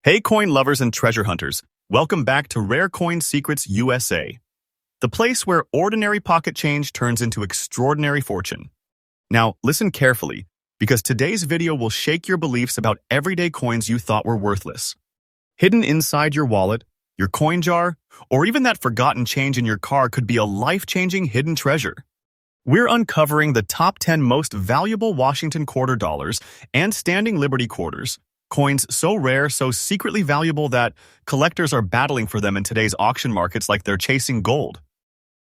Hey coin lovers and treasure hunters, welcome back to Rare Coin Secrets USA, the place where ordinary pocket change turns into extraordinary fortune. Now, listen carefully, because today's video will shake your beliefs about everyday coins you thought were worthless. Hidden inside your wallet, your coin jar, or even that forgotten change in your car could be a life-changing hidden treasure. We're uncovering the top 10 most valuable Washington quarter dollars and standing Liberty quarters, coins so rare, so secretly valuable that collectors are battling for them in today's auction markets like they're chasing gold.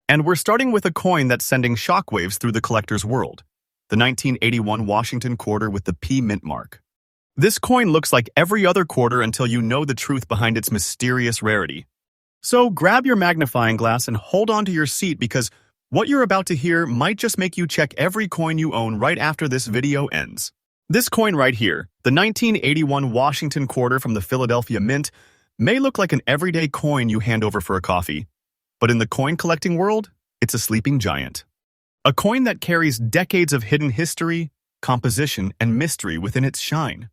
And we're starting with a coin that's sending shockwaves through the collector's world, the 1981 Washington quarter with the P mint mark. This coin looks like every other quarter until you know the truth behind its mysterious rarity. So grab your magnifying glass and hold on to your seat because what you're about to hear might just make you check every coin you own right after this video ends. This coin right here, the 1981 Washington quarter from the Philadelphia Mint, may look like an everyday coin you hand over for a coffee, but in the coin collecting world, it's a sleeping giant. A coin that carries decades of hidden history, composition, and mystery within its shine.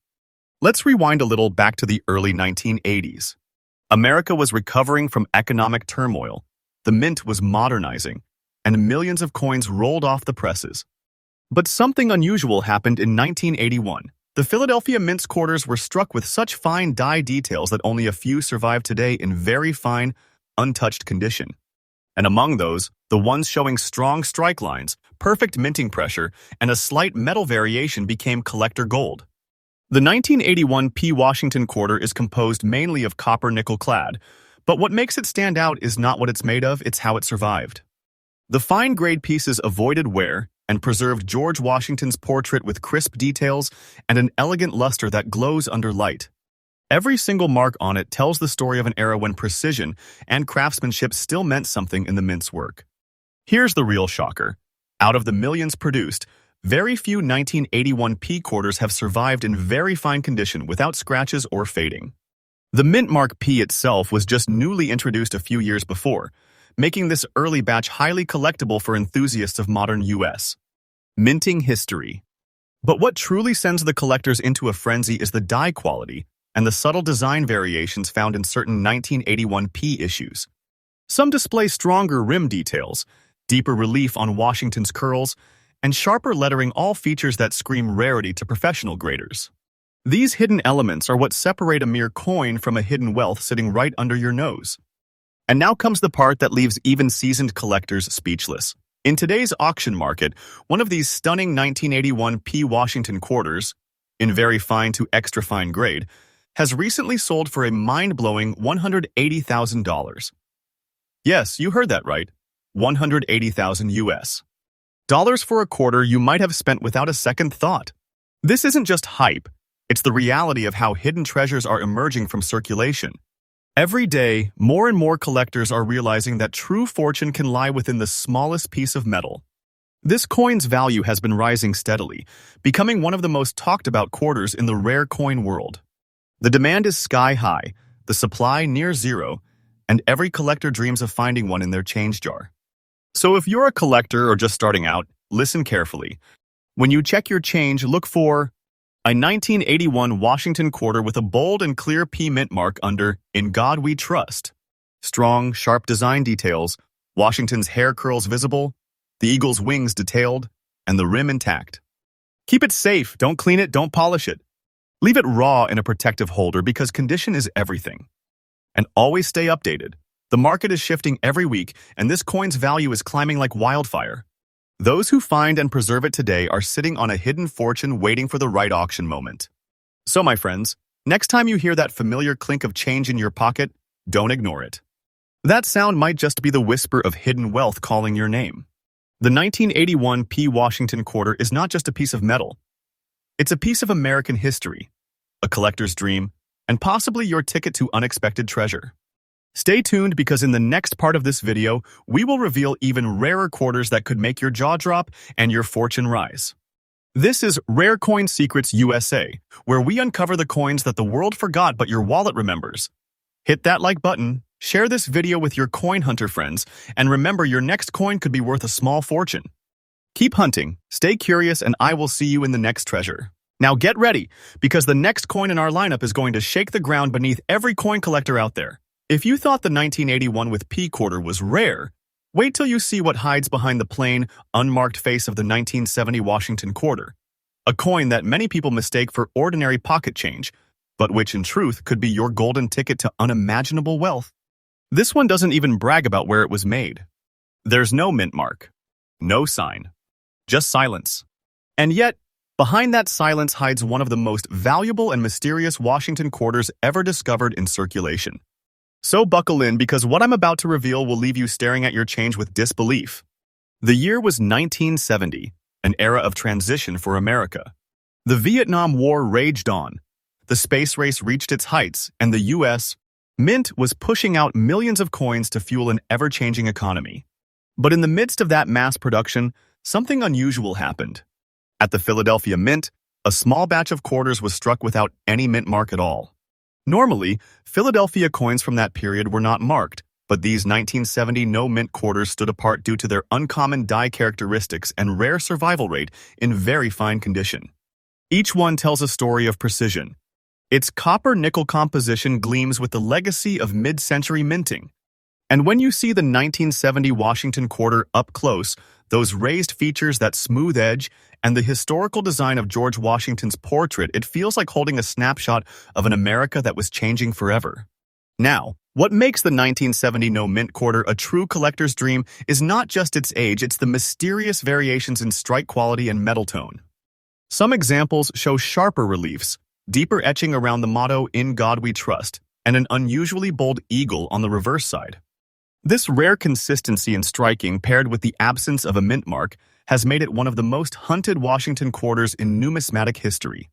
Let's rewind a little back to the early 1980s. America was recovering from economic turmoil, the mint was modernizing, and millions of coins rolled off the presses. But something unusual happened in 1981. The Philadelphia Mint's quarters were struck with such fine die details that only a few survive today in very fine, untouched condition. And among those, the ones showing strong strike lines, perfect minting pressure, and a slight metal variation became collector gold. The 1981 P. Washington quarter is composed mainly of copper-nickel clad, but what makes it stand out is not what it's made of, it's how it survived. The fine-grade pieces avoided wear and preserved George Washington's portrait with crisp details and an elegant luster that glows under light. Every single mark on it tells the story of an era when precision and craftsmanship still meant something in the mint's work. Here's the real shocker. Out of the millions produced, very few 1981 P quarters have survived in very fine condition without scratches or fading. The mint mark P itself was just newly introduced a few years before, making this early batch highly collectible for enthusiasts of modern U.S. minting history. But what truly sends the collectors into a frenzy is the die quality and the subtle design variations found in certain 1981 P issues. Some display stronger rim details, deeper relief on Washington's curls, and sharper lettering, all features that scream rarity to professional graders. These hidden elements are what separate a mere coin from a hidden wealth sitting right under your nose. And now comes the part that leaves even seasoned collectors speechless. In today's auction market, one of these stunning 1981 P. Washington quarters, in very fine to extra fine grade, has recently sold for a mind-blowing $180,000. Yes, you heard that right. $180,000 US. Dollars for a quarter you might have spent without a second thought. This isn't just hype, it's the reality of how hidden treasures are emerging from circulation. Every day, more and more collectors are realizing that true fortune can lie within the smallest piece of metal. This coin's value has been rising steadily, becoming one of the most talked about quarters in the rare coin world. The demand is sky high, the supply near zero, and every collector dreams of finding one in their change jar. So if you're a collector or just starting out, listen carefully. When you check your change, look for a 1981 Washington quarter with a bold and clear P mint mark under "In God We Trust." Strong, sharp design details, Washington's hair curls visible, the eagle's wings detailed, and the rim intact. Keep it safe, don't clean it, don't polish it. Leave it raw in a protective holder because condition is everything. And always stay updated. The market is shifting every week, and this coin's value is climbing like wildfire. Those who find and preserve it today are sitting on a hidden fortune waiting for the right auction moment. So, my friends, next time you hear that familiar clink of change in your pocket, don't ignore it. That sound might just be the whisper of hidden wealth calling your name. The 1981 P. Washington quarter is not just a piece of metal. It's a piece of American history, a collector's dream, and possibly your ticket to unexpected treasure. Stay tuned because in the next part of this video, we will reveal even rarer quarters that could make your jaw drop and your fortune rise. This is Rare Coin Secrets USA, where we uncover the coins that the world forgot but your wallet remembers. Hit that like button, share this video with your coin hunter friends, and remember your next coin could be worth a small fortune. Keep hunting, stay curious, and I will see you in the next treasure. Now get ready, because the next coin in our lineup is going to shake the ground beneath every coin collector out there. If you thought the 1981 with P quarter was rare, wait till you see what hides behind the plain, unmarked face of the 1970 Washington quarter. A coin that many people mistake for ordinary pocket change, but which in truth could be your golden ticket to unimaginable wealth. This one doesn't even brag about where it was made. There's no mint mark, no sign, just silence. And yet, behind that silence hides one of the most valuable and mysterious Washington quarters ever discovered in circulation. So buckle in, because what I'm about to reveal will leave you staring at your change with disbelief. The year was 1970, an era of transition for America. The Vietnam War raged on. The space race reached its heights, and the U.S. Mint was pushing out millions of coins to fuel an ever-changing economy. But in the midst of that mass production, something unusual happened. At the Philadelphia Mint, a small batch of quarters was struck without any mint mark at all. Normally, Philadelphia coins from that period were not marked, but these 1970 no-mint quarters stood apart due to their uncommon die characteristics and rare survival rate in very fine condition. Each one tells a story of precision. Its copper-nickel composition gleams with the legacy of mid-century minting. And when you see the 1970 Washington quarter up close, those raised features, that smooth edge, and the historical design of George Washington's portrait, it feels like holding a snapshot of an America that was changing forever. Now, what makes the 1970 no-mint quarter a true collector's dream is not just its age, it's the mysterious variations in strike quality and metal tone. Some examples show sharper reliefs, deeper etching around the motto, "In God We Trust," and an unusually bold eagle on the reverse side. This rare consistency in striking, paired with the absence of a mint mark, has made it one of the most hunted Washington quarters in numismatic history.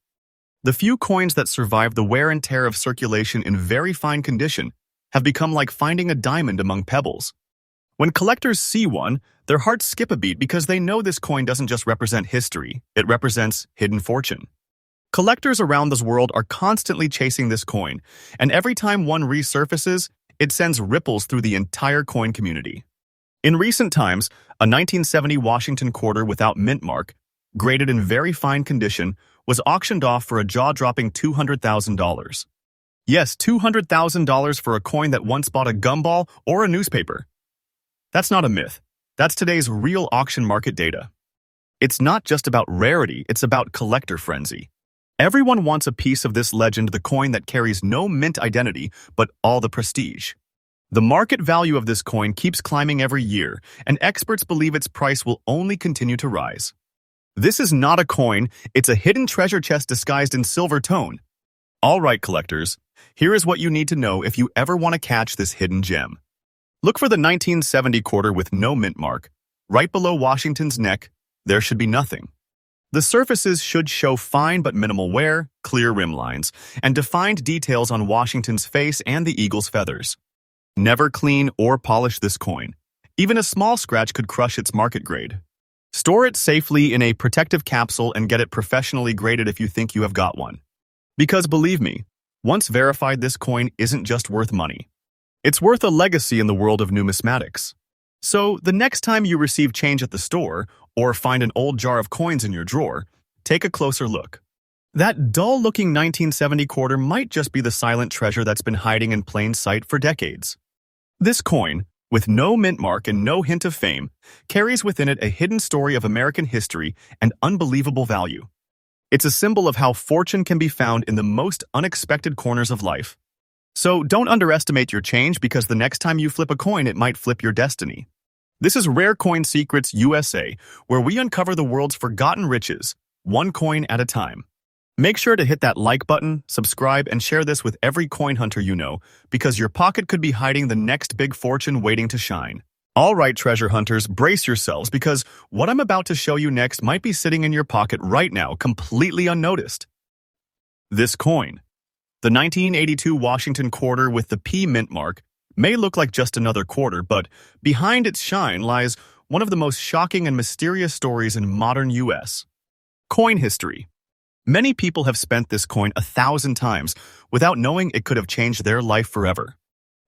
The few coins that survive the wear and tear of circulation in very fine condition have become like finding a diamond among pebbles. When collectors see one, their hearts skip a beat, because they know this coin doesn't just represent history, it represents hidden fortune. Collectors around the world are constantly chasing this coin, and every time one resurfaces, it sends ripples through the entire coin community. In recent times, a 1970 Washington quarter without mint mark, graded in very fine condition, was auctioned off for a jaw-dropping $200,000. Yes, $200,000 for a coin that once bought a gumball or a newspaper. That's not a myth. That's today's real auction market data. It's not just about rarity, it's about collector frenzy. Everyone wants a piece of this legend, the coin that carries no mint identity, but all the prestige. The market value of this coin keeps climbing every year, and experts believe its price will only continue to rise. This is not a coin, it's a hidden treasure chest disguised in silver tone. All right, collectors, here is what you need to know if you ever want to catch this hidden gem. Look for the 1970 quarter with no mint mark. Right below Washington's neck, there should be nothing. The surfaces should show fine but minimal wear, clear rim lines, and defined details on Washington's face and the eagle's feathers. Never clean or polish this coin. Even a small scratch could crush its market grade. Store it safely in a protective capsule and get it professionally graded if you think you have got one. Because believe me, once verified, this coin isn't just worth money. It's worth a legacy in the world of numismatics. So, the next time you receive change at the store, or find an old jar of coins in your drawer, take a closer look. That dull-looking 1970 quarter might just be the silent treasure that's been hiding in plain sight for decades. This coin, with no mint mark and no hint of fame, carries within it a hidden story of American history and unbelievable value. It's a symbol of how fortune can be found in the most unexpected corners of life. So don't underestimate your change, because the next time you flip a coin, it might flip your destiny. This is Rare Coin Secrets USA, where we uncover the world's forgotten riches, one coin at a time. Make sure to hit that like button, subscribe, and share this with every coin hunter you know, because your pocket could be hiding the next big fortune waiting to shine. All right, treasure hunters, brace yourselves, because what I'm about to show you next might be sitting in your pocket right now, completely unnoticed. This coin, the 1982 Washington quarter with the P mint mark, may look like just another quarter, but behind its shine lies one of the most shocking and mysterious stories in modern U.S. coin history. Many people have spent this coin 1,000 times without knowing it could have changed their life forever.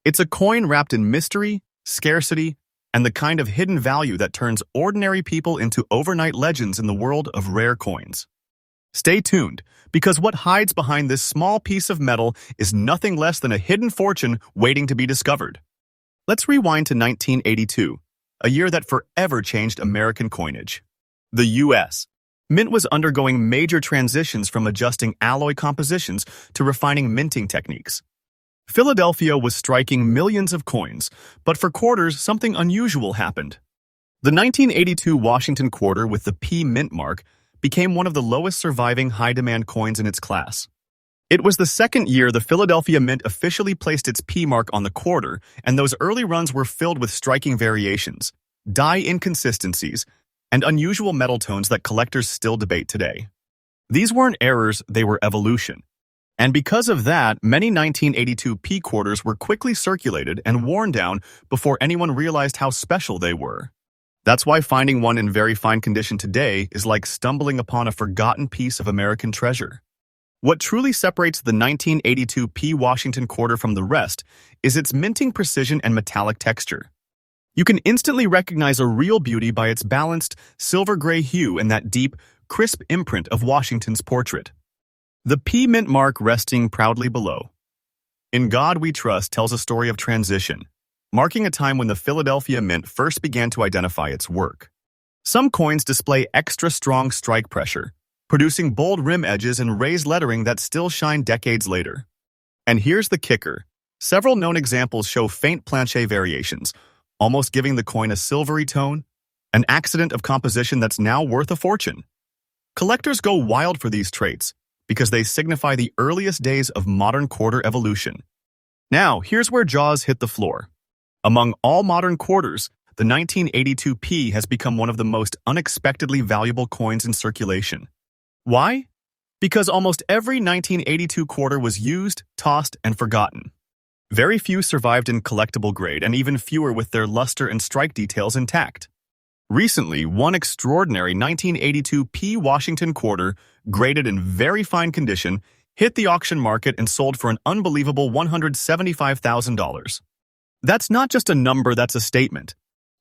It's a coin wrapped in mystery, scarcity, and the kind of hidden value that turns ordinary people into overnight legends in the world of rare coins. Stay tuned, because what hides behind this small piece of metal is nothing less than a hidden fortune waiting to be discovered. Let's rewind to 1982, a year that forever changed American coinage. The U.S. Mint was undergoing major transitions from adjusting alloy compositions to refining minting techniques. Philadelphia was striking millions of coins, but for quarters, something unusual happened. The 1982 Washington quarter with the P Mint mark became one of the lowest surviving high-demand coins in its class. It was the second year the Philadelphia Mint officially placed its P mark on the quarter, and those early runs were filled with striking variations, die inconsistencies, and unusual metal tones that collectors still debate today. These weren't errors, they were evolution. And because of that, many 1982 P quarters were quickly circulated and worn down before anyone realized how special they were. That's why finding one in very fine condition today is like stumbling upon a forgotten piece of American treasure. What truly separates the 1982 P Washington quarter from the rest is its minting precision and metallic texture. You can instantly recognize a real beauty by its balanced, silver-gray hue and that deep, crisp imprint of Washington's portrait. The P Mint mark resting proudly below. In God We Trust tells a story of transition, marking a time when the Philadelphia Mint first began to identify its work. Some coins display extra strong strike pressure, producing bold rim edges and raised lettering that still shine decades later. And here's the kicker. Several known examples show faint planche variations, almost giving the coin a silvery tone, an accident of composition that's now worth a fortune. Collectors go wild for these traits because they signify the earliest days of modern quarter evolution. Now, here's where jaws hit the floor. Among all modern quarters, the 1982 P has become one of the most unexpectedly valuable coins in circulation. Why? Because almost every 1982 quarter was used, tossed, and forgotten. Very few survived in collectible grade, and even fewer with their luster and strike details intact. Recently, one extraordinary 1982 P Washington quarter, graded in very fine condition, hit the auction market and sold for an unbelievable $175,000. That's not just a number, that's a statement.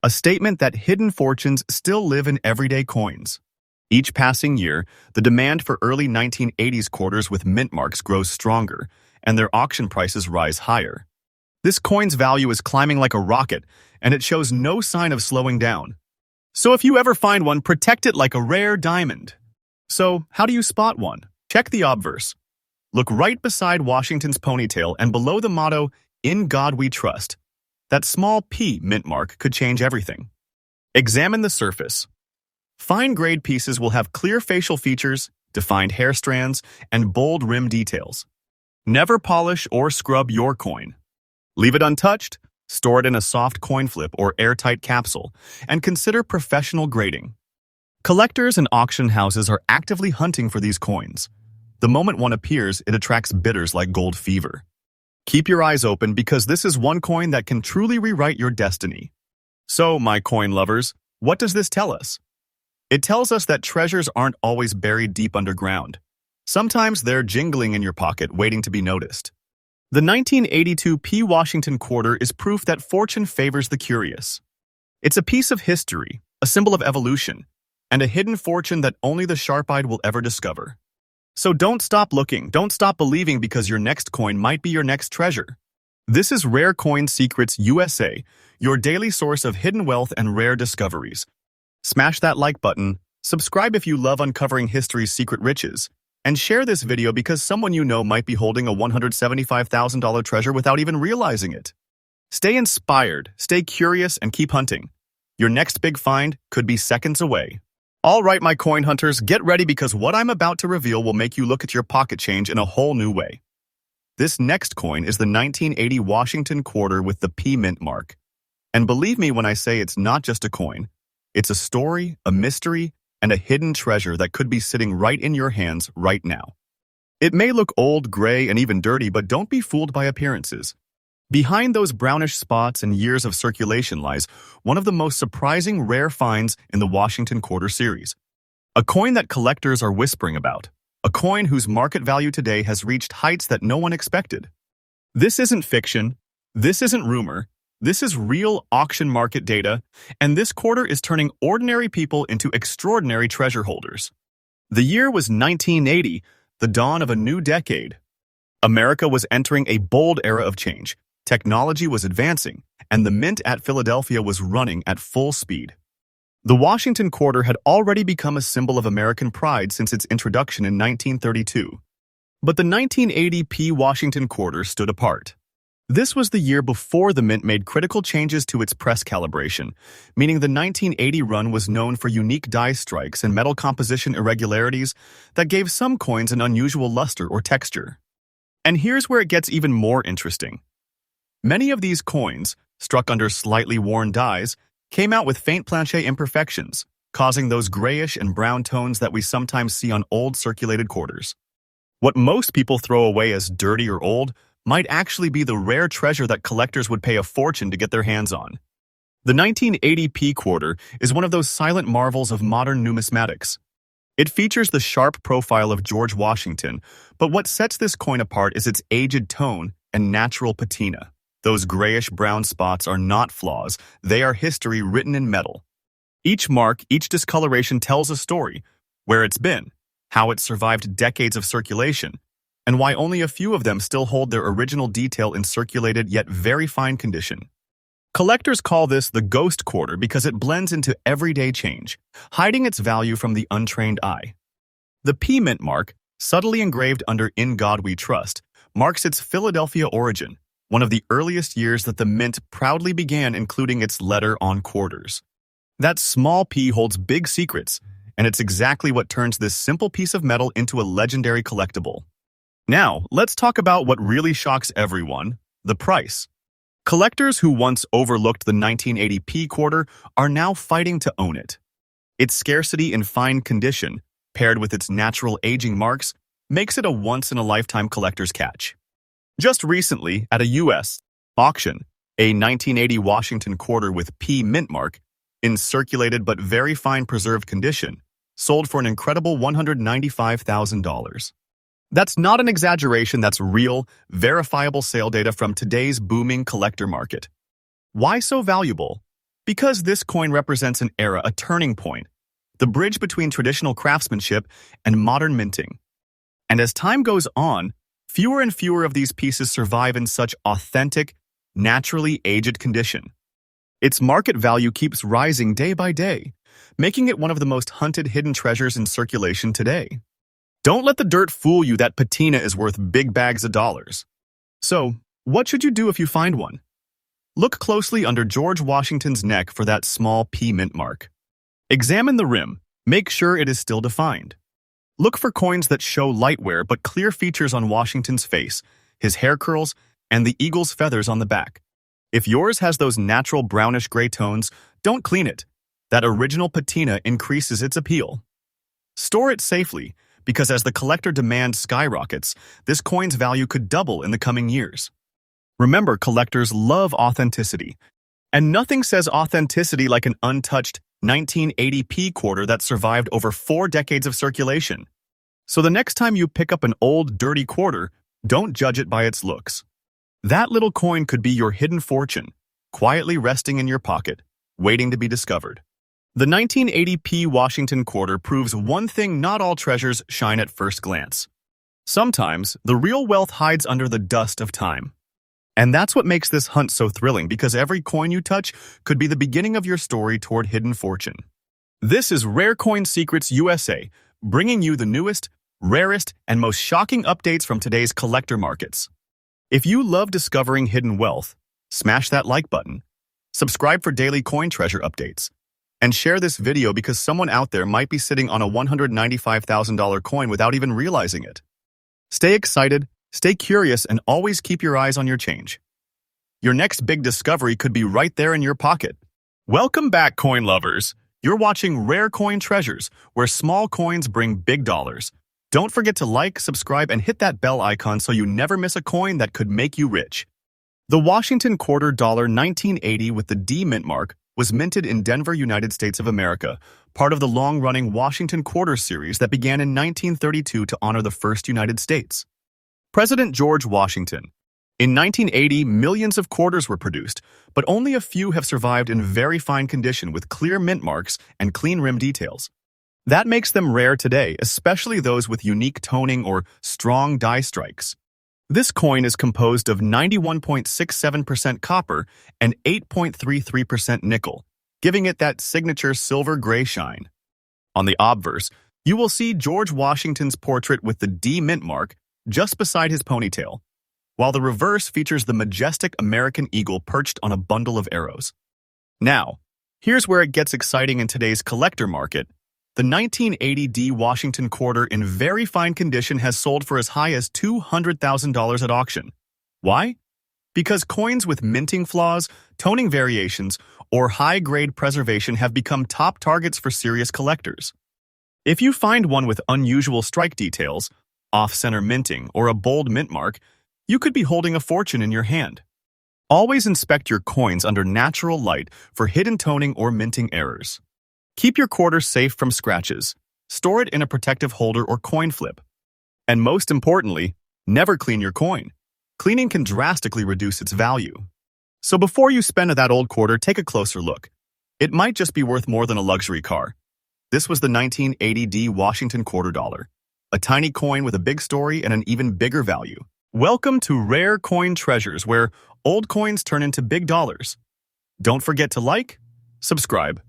A statement that hidden fortunes still live in everyday coins. Each passing year, the demand for early 1980s quarters with mint marks grows stronger, and their auction prices rise higher. This coin's value is climbing like a rocket, and it shows no sign of slowing down. So if you ever find one, protect it like a rare diamond. So, how do you spot one? Check the obverse. Look right beside Washington's ponytail and below the motto, "In God We Trust." That small P mint mark could change everything. Examine the surface. Fine-grade pieces will have clear facial features, defined hair strands, and bold rim details. Never polish or scrub your coin. Leave it untouched, store it in a soft coin flip or airtight capsule, and consider professional grading. Collectors and auction houses are actively hunting for these coins. The moment one appears, it attracts bidders like gold fever. Keep your eyes open because this is one coin that can truly rewrite your destiny. So, my coin lovers, what does this tell us? It tells us that treasures aren't always buried deep underground. Sometimes they're jingling in your pocket, waiting to be noticed. The 1982 P Washington quarter is proof that fortune favors the curious. It's a piece of history, a symbol of evolution, and a hidden fortune that only the sharp-eyed will ever discover. So don't stop looking, don't stop believing, because your next coin might be your next treasure. This is Rare Coin Secrets USA, your daily source of hidden wealth and rare discoveries. Smash that like button, subscribe if you love uncovering history's secret riches, and share this video because someone you know might be holding a $175,000 treasure without even realizing it. Stay inspired, stay curious, and keep hunting. Your next big find could be seconds away. All right, my coin hunters, get ready because what I'm about to reveal will make you look at your pocket change in a whole new way. This next coin is the 1980 Washington quarter with the P Mint mark. And believe me when I say it's not just a coin. It's a story, a mystery, and a hidden treasure that could be sitting right in your hands right now. It may look old, gray, and even dirty, but don't be fooled by appearances. Behind those brownish spots and years of circulation lies one of the most surprising rare finds in the Washington Quarter series. A coin that collectors are whispering about. A coin whose market value today has reached heights that no one expected. This isn't fiction. This isn't rumor. This is real auction market data, and this quarter is turning ordinary people into extraordinary treasure holders. The year was 1980, the dawn of a new decade. America was entering a bold era of change. Technology was advancing, and the Mint at Philadelphia was running at full speed. The Washington Quarter had already become a symbol of American pride since its introduction in 1932. But the 1980 P. Washington Quarter stood apart. This was the year before the Mint made critical changes to its press calibration, meaning the 1980 run was known for unique die strikes and metal composition irregularities that gave some coins an unusual luster or texture. And here's where it gets even more interesting. Many of these coins, struck under slightly worn dies, came out with faint planchet imperfections, causing those grayish and brown tones that we sometimes see on old circulated quarters. What most people throw away as dirty or old might actually be the rare treasure that collectors would pay a fortune to get their hands on. The 1980 P quarter is one of those silent marvels of modern numismatics. It features the sharp profile of George Washington, but what sets this coin apart is its aged tone and natural patina. Those grayish-brown spots are not flaws, they are history written in metal. Each mark, each discoloration tells a story, where it's been, how it survived decades of circulation, and why only a few of them still hold their original detail in circulated yet very fine condition. Collectors call this the ghost quarter because it blends into everyday change, hiding its value from the untrained eye. The P Mint mark, subtly engraved under "In God We Trust," marks its Philadelphia origin, one of the earliest years that the Mint proudly began including its letter on quarters. That small P holds big secrets, and it's exactly what turns this simple piece of metal into a legendary collectible. Now, let's talk about what really shocks everyone, the price. Collectors who once overlooked the 1980 P quarter are now fighting to own it. Its scarcity in fine condition, paired with its natural aging marks, makes it a once-in-a-lifetime collector's catch. Just recently, at a U.S. auction, a 1980 Washington quarter with P Mint mark, in circulated but very fine preserved condition, sold for an incredible $195,000. That's not an exaggeration, that's real, verifiable sale data from today's booming collector market. Why so valuable? Because this coin represents an era, a turning point, the bridge between traditional craftsmanship and modern minting. And as time goes on, fewer and fewer of these pieces survive in such authentic, naturally aged condition. Its market value keeps rising day by day, making it one of the most hunted hidden treasures in circulation today. Don't let the dirt fool you that patina is worth big bags of dollars. So, what should you do if you find one? Look closely under George Washington's neck for that small P Mint mark. Examine the rim, make sure it is still defined. Look for coins that show light wear but clear features on Washington's face, his hair curls, and the eagle's feathers on the back. If yours has those natural brownish-gray tones, don't clean it. That original patina increases its appeal. Store it safely, because as the collector demand skyrockets, this coin's value could double in the coming years. Remember, collectors love authenticity, and nothing says authenticity like an untouched 1980 P quarter that survived over 4 decades of circulation. So the next time you pick up an old, dirty quarter, don't judge it by its looks. That little coin could be your hidden fortune, quietly resting in your pocket, waiting to be discovered. The 1980 P Washington quarter proves one thing: not all treasures shine at first glance. Sometimes, the real wealth hides under the dust of time. And that's what makes this hunt so thrilling, because every coin you touch could be the beginning of your story toward hidden fortune. This is Rare Coin Secrets USA, bringing you the newest, rarest, and most shocking updates from today's collector markets. If you love discovering hidden wealth, smash that like button, subscribe for daily coin treasure updates, and share this video because someone out there might be sitting on a $195,000 coin without even realizing it. Stay excited, stay curious, and always keep your eyes on your change. Your next big discovery could be right there in your pocket. Welcome back, coin lovers. You're watching Rare Coin Treasures, where small coins bring big dollars. Don't forget to like, subscribe, and hit that bell icon so you never miss a coin that could make you rich. The Washington Quarter $1980 with the D Mint mark was minted in Denver, United States of America, part of the long-running Washington Quarter series that began in 1932 to honor the first United States. President George Washington. In 1980, millions of quarters were produced, but only a few have survived in very fine condition with clear mint marks and clean rim details. That makes them rare today, especially those with unique toning or strong die strikes. This coin is composed of 91.67% copper and 8.33% nickel, giving it that signature silver-gray shine. On the obverse, you will see George Washington's portrait with the D mint mark just beside his ponytail, while the reverse features the majestic American eagle perched on a bundle of arrows. Now, here's where it gets exciting in today's collector market. The 1980 D Washington quarter in very fine condition has sold for as high as $200,000 at auction. Why? Because coins with minting flaws, toning variations, or high-grade preservation have become top targets for serious collectors. If you find one with unusual strike details, off-center minting, or a bold mint mark, you could be holding a fortune in your hand. Always inspect your coins under natural light for hidden toning or minting errors. Keep your quarter safe from scratches. Store it in a protective holder or coin flip. And most importantly, never clean your coin. Cleaning can drastically reduce its value. So before you spend that old quarter, take a closer look. It might just be worth more than a luxury car. This was the 1980 D Washington quarter dollar, a tiny coin with a big story and an even bigger value. Welcome to Rare Coin Treasures, where old coins turn into big dollars. Don't forget to like, subscribe,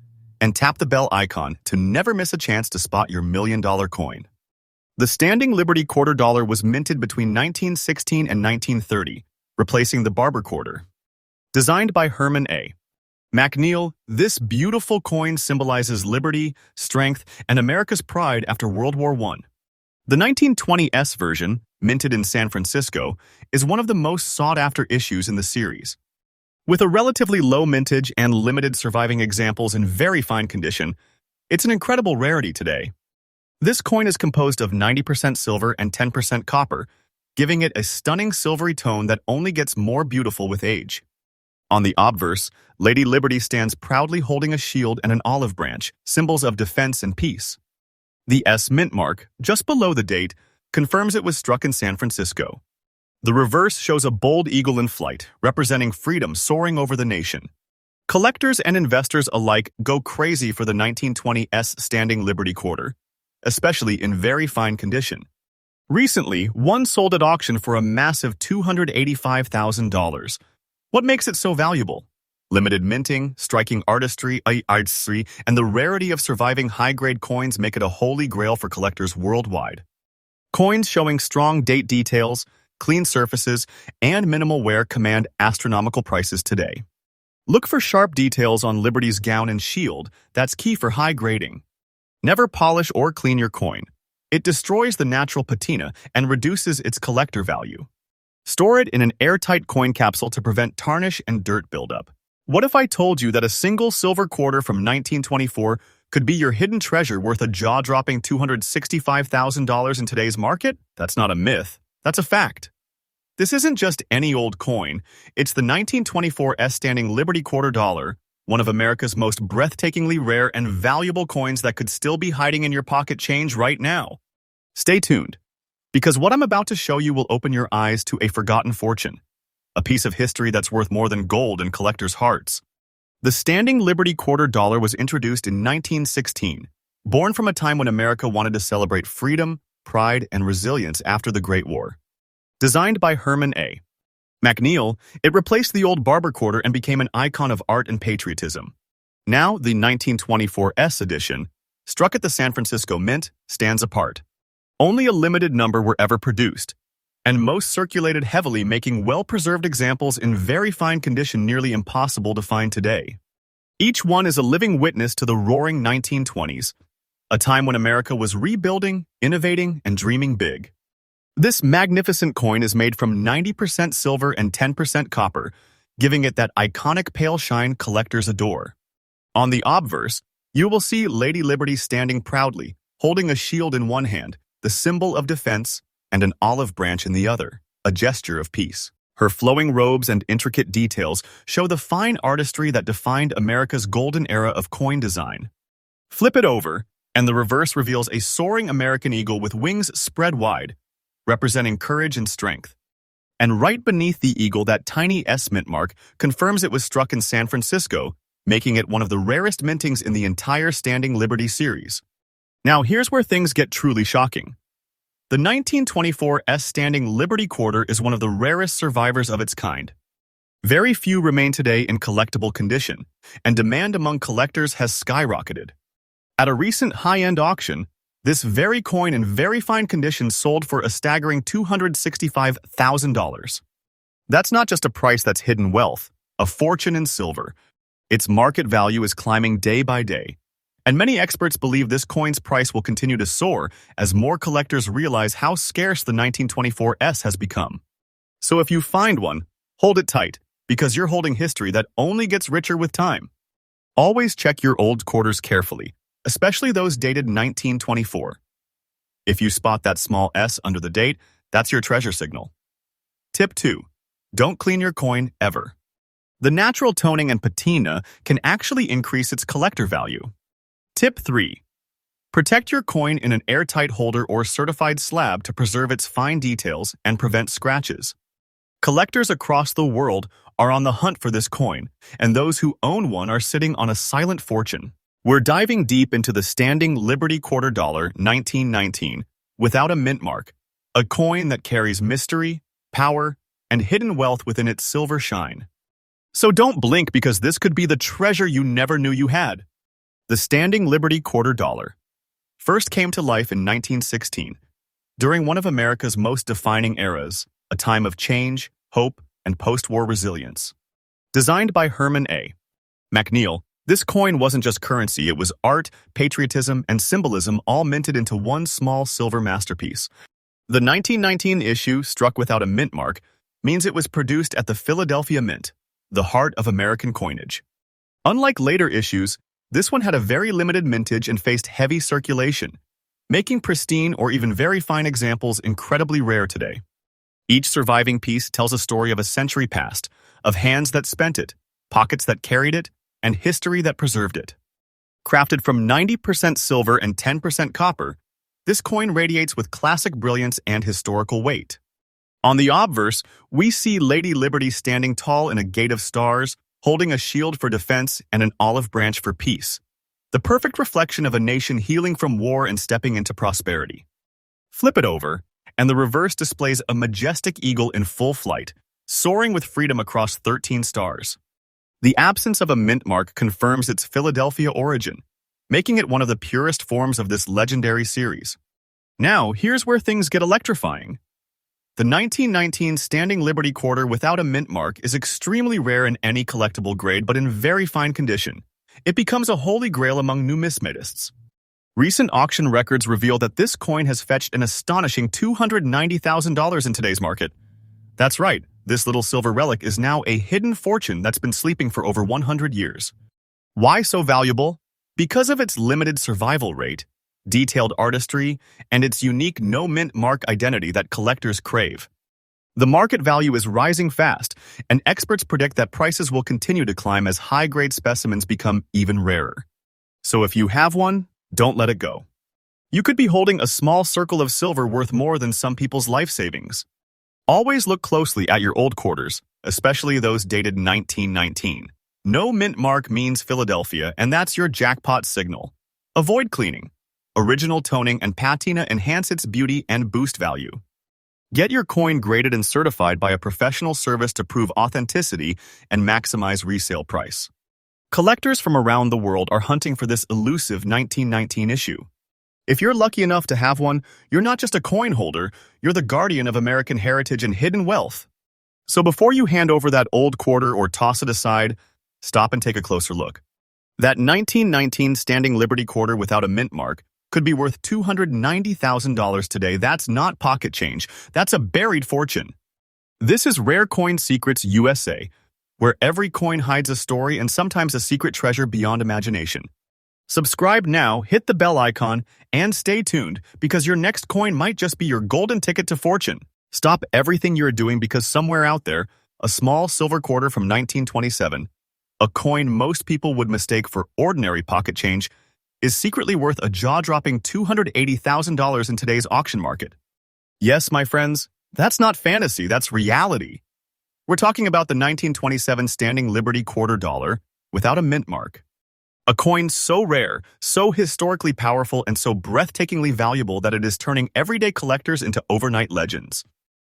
and tap the bell icon to never miss a chance to spot your million-dollar coin. The Standing Liberty quarter dollar was minted between 1916 and 1930, replacing the Barber quarter. Designed by Herman A. McNeil, this beautiful coin symbolizes liberty, strength, and America's pride after World War I. The 1920S version, minted in San Francisco, is one of the most sought-after issues in the series. With a relatively low mintage and limited surviving examples in very fine condition, it's an incredible rarity today. This coin is composed of 90% silver and 10% copper, giving it a stunning silvery tone that only gets more beautiful with age. On the obverse, Lady Liberty stands proudly holding a shield and an olive branch, symbols of defense and peace. The S mint mark, just below the date, confirms it was struck in San Francisco. The reverse shows a bold eagle in flight, representing freedom soaring over the nation. Collectors and investors alike go crazy for the 1920S Standing Liberty quarter, especially in very fine condition. Recently, one sold at auction for a massive $285,000. What makes it so valuable? Limited minting, striking artistry, and the rarity of surviving high-grade coins make it a holy grail for collectors worldwide. Coins showing strong date details, clean surfaces, and minimal wear command astronomical prices today. Look for sharp details on Liberty's gown and shield. That's key for high grading. Never polish or clean your coin. It destroys the natural patina and reduces its collector value. Store it in an airtight coin capsule to prevent tarnish and dirt buildup. What if I told you that a single silver quarter from 1924 could be your hidden treasure worth a jaw-dropping $265,000 in today's market? That's not a myth. That's a fact. This isn't just any old coin. It's the 1924 S Standing Liberty quarter dollar, one of America's most breathtakingly rare and valuable coins that could still be hiding in your pocket change right now. Stay tuned, because what I'm about to show you will open your eyes to a forgotten fortune, a piece of history that's worth more than gold in collectors' hearts. The Standing Liberty quarter dollar was introduced in 1916, born from a time when America wanted to celebrate freedom, pride, and resilience after the Great War. Designed by Herman A. McNeil, it replaced the old Barber quarter and became an icon of art and patriotism. Now, the 1924 S edition, struck at the San Francisco Mint, stands apart. Only a limited number were ever produced, and most circulated heavily, making well-preserved examples in very fine condition nearly impossible to find today. Each one is a living witness to the roaring 1920s, a time when America was rebuilding, innovating, and dreaming big. This magnificent coin is made from 90% silver and 10% copper, giving it that iconic pale shine collectors adore. On the obverse, you will see Lady Liberty standing proudly, holding a shield in one hand, the symbol of defense, and an olive branch in the other, a gesture of peace. Her flowing robes and intricate details show the fine artistry that defined America's golden era of coin design. Flip it over, and the reverse reveals a soaring American eagle with wings spread wide, representing courage and strength. And right beneath the eagle, that tiny S mint mark confirms it was struck in San Francisco, making it one of the rarest mintings in the entire Standing Liberty series. Now, here's where things get truly shocking. The 1924 S standing Liberty Quarter is one of the rarest survivors of its kind. Very few remain today in collectible condition, and demand among collectors has skyrocketed. At a recent high-end auction, this very coin in very fine condition sold for a staggering $265,000. That's not just a price that's hidden wealth, a fortune in silver. Its market value is climbing day by day, and many experts believe this coin's price will continue to soar as more collectors realize how scarce the 1924 S has become. So if you find one, hold it tight, because you're holding history that only gets richer with time. Always check your old quarters carefully, especially those dated 1924. If you spot that small S under the date, that's your treasure signal. Tip 2. Don't clean your coin ever. The natural toning and patina can actually increase its collector value. Tip 3. Protect your coin in an airtight holder or certified slab to preserve its fine details and prevent scratches. Collectors across the world are on the hunt for this coin, and those who own one are sitting on a silent fortune. We're diving deep into the standing Liberty Quarter Dollar 1919 without a mint mark, a coin that carries mystery, power, and hidden wealth within its silver shine. So don't blink, because this could be the treasure you never knew you had. The standing Liberty Quarter Dollar first came to life in 1916, during one of America's most defining eras, a time of change, hope, and post-war resilience. Designed by Herman A. McNeil, this coin wasn't just currency, it was art, patriotism, and symbolism all minted into one small silver masterpiece. The 1919 issue, struck without a mint mark, means it was produced at the Philadelphia Mint, the heart of American coinage. Unlike later issues, this one had a very limited mintage and faced heavy circulation, making pristine or even very fine examples incredibly rare today. Each surviving piece tells a story of a century past, of hands that spent it, pockets that carried it, and history that preserved it. Crafted from 90% silver and 10% copper, this coin radiates with classic brilliance and historical weight. On the obverse, we see Lady Liberty standing tall in a gate of stars, holding a shield for defense and an olive branch for peace, the perfect reflection of a nation healing from war and stepping into prosperity. Flip it over, and the reverse displays a majestic eagle in full flight, soaring with freedom across 13 stars. The absence of a mint mark confirms its Philadelphia origin, making it one of the purest forms of this legendary series. Now, here's where things get electrifying. The 1919 Standing Liberty Quarter without a mint mark is extremely rare in any collectible grade, but in very fine condition. It becomes a holy grail among numismatists. Recent auction records reveal that this coin has fetched an astonishing $290,000 in today's market. That's right, this little silver relic is now a hidden fortune that's been sleeping for over 100 years. Why so valuable? Because of its limited survival rate, detailed artistry, and its unique no-mint mark identity that collectors crave. The market value is rising fast, and experts predict that prices will continue to climb as high-grade specimens become even rarer. So if you have one, don't let it go. You could be holding a small circle of silver worth more than some people's life savings. Always look closely at your old quarters, especially those dated 1919. No mint mark means Philadelphia, and that's your jackpot signal. Avoid cleaning. Original toning and patina enhance its beauty and boost value. Get your coin graded and certified by a professional service to prove authenticity and maximize resale price. Collectors from around the world are hunting for this elusive 1919 issue. If you're lucky enough to have one, you're not just a coin holder, you're the guardian of American heritage and hidden wealth. So before you hand over that old quarter or toss it aside, stop and take a closer look. That 1919 Standing Liberty Quarter without a mint mark could be worth $290,000 today. That's not pocket change. That's a buried fortune. This is Rare Coin Secrets USA, where every coin hides a story and sometimes a secret treasure beyond imagination. Subscribe now, hit the bell icon, and stay tuned, because your next coin might just be your golden ticket to fortune. Stop everything you're doing, because somewhere out there, a small silver quarter from 1927, a coin most people would mistake for ordinary pocket change, is secretly worth a jaw-dropping $280,000 in today's auction market. Yes, my friends, that's not fantasy, that's reality. We're talking about the 1927 Standing Liberty Quarter Dollar without a mint mark. A coin so rare, so historically powerful, and so breathtakingly valuable that it is turning everyday collectors into overnight legends.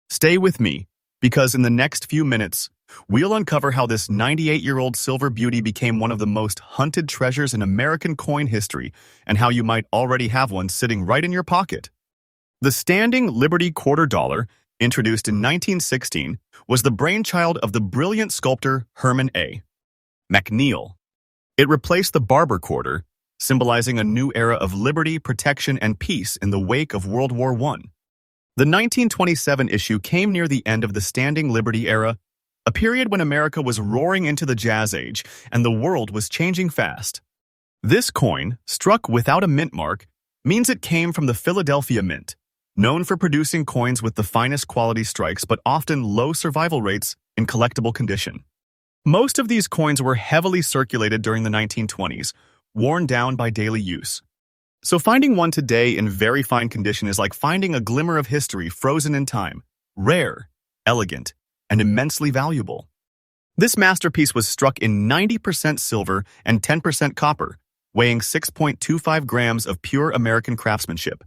Stay with me, because in the next few minutes, we'll uncover how this 98-year-old silver beauty became one of the most hunted treasures in American coin history, and how you might already have one sitting right in your pocket. The Standing Liberty Quarter Dollar, introduced in 1916, was the brainchild of the brilliant sculptor Herman A. McNeil. It replaced the Barber Quarter, symbolizing a new era of liberty, protection, and peace in the wake of World War I. The 1927 issue came near the end of the Standing Liberty era, a period when America was roaring into the Jazz Age and the world was changing fast. This coin, struck without a mint mark, means it came from the Philadelphia Mint, known for producing coins with the finest quality strikes but often low survival rates in collectible condition. Most of these coins were heavily circulated during the 1920s, worn down by daily use. So finding one today in very fine condition is like finding a glimmer of history frozen in time, rare, elegant, and immensely valuable. This masterpiece was struck in 90% silver and 10% copper, weighing 6.25 grams of pure American craftsmanship.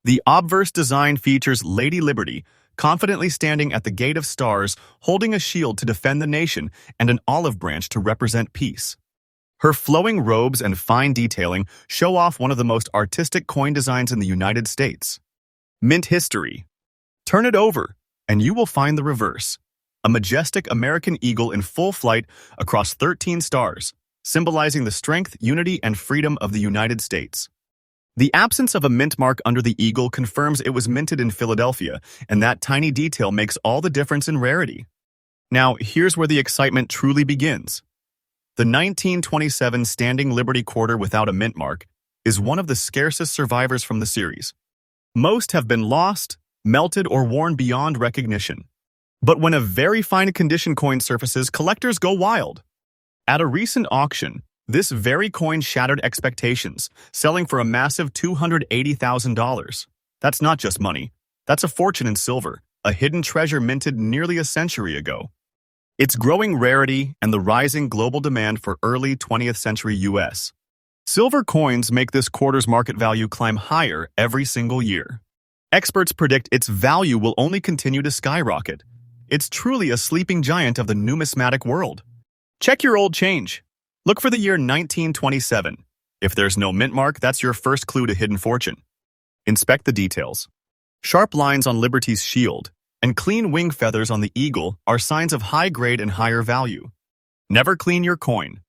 The obverse design features Lady Liberty, confidently standing at the Gate of Stars, holding a shield to defend the nation and an olive branch to represent peace. Her flowing robes and fine detailing show off one of the most artistic coin designs in the United States. Mint history. Turn it over, and you will find the reverse. A majestic American eagle in full flight across 13 stars, symbolizing the strength, unity, and freedom of the United States. The absence of a mint mark under the eagle confirms it was minted in Philadelphia, and that tiny detail makes all the difference in rarity. Now, here's where the excitement truly begins. The 1927 Standing Liberty Quarter without a mint mark is one of the scarcest survivors from the series. Most have been lost, melted, or worn beyond recognition. But when a very fine condition coin surfaces, collectors go wild. At a recent auction, this very coin shattered expectations, selling for a massive $280,000. That's not just money. That's a fortune in silver, a hidden treasure minted nearly a century ago. Its growing rarity and the rising global demand for early 20th century U.S. silver coins make this quarter's market value climb higher every single year. Experts predict its value will only continue to skyrocket. It's truly a sleeping giant of the numismatic world. Check your old change. Look for the year 1927. If there's no mint mark, that's your first clue to hidden fortune. Inspect the details. Sharp lines on Liberty's shield and clean wing feathers on the eagle are signs of high grade and higher value. Never clean your coin.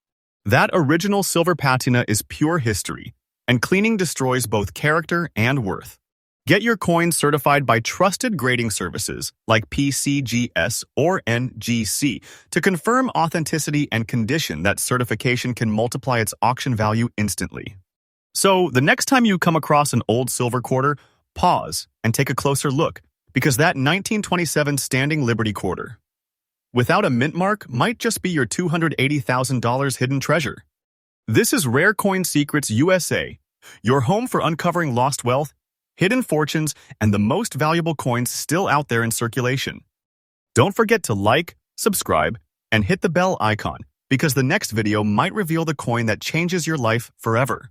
That original silver patina is pure history, and cleaning destroys both character and worth. Get your coins certified by trusted grading services like PCGS or NGC to confirm authenticity and condition. That certification can multiply its auction value instantly. So, the next time you come across an old silver quarter, pause and take a closer look, because that 1927 Standing Liberty Quarter, without a mint mark, might just be your $280,000 hidden treasure. This is Rare Coin Secrets USA, your home for uncovering lost wealth, hidden fortunes, and the most valuable coins still out there in circulation. Don't forget to like, subscribe, and hit the bell icon, because the next video might reveal the coin that changes your life forever.